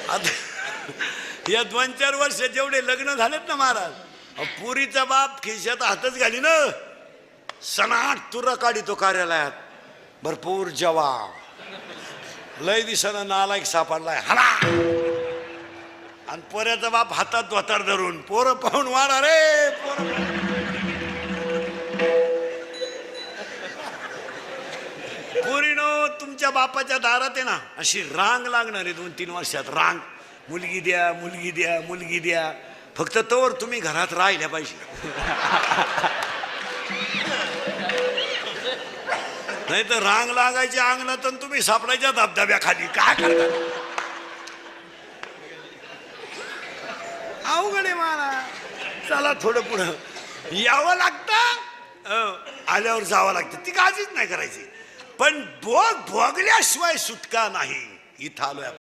आता या 2-4 वर्ष जेवढे लग्न झालेत ना महाराज, पुरीचा बाप खिशात हातच घाली ना, सनाट तुरा काढितो कार्यालयात, भरपूर जवाब, लय दिसाना नालायक सापडलाय हला, आणि पोऱ्याचा बाप हातात धोतर धरून पोरं पाहून वाढा रे पोरीनो. तुमच्या बापाच्या दारात आहे ना अशी रांग लागणार आहे 2-3 वर्षात, रांग, मुलगी द्या मुलगी द्या मुलगी द्या, फक्त तोवर तुम्ही घरात राहिल्या पाहिजे. नाही तर रांग लागायची अंगणात आणि तुम्ही सापडायच्या धबधब्याखाली. काय करता, अवघड आहे मला. चला थोडं पुढं यावं लागतं, आल्यावर जावं लागतं, ती काळजीच नाही करायची. पण भोगल्याशिवाय सुटका नाही. इथं आलोय.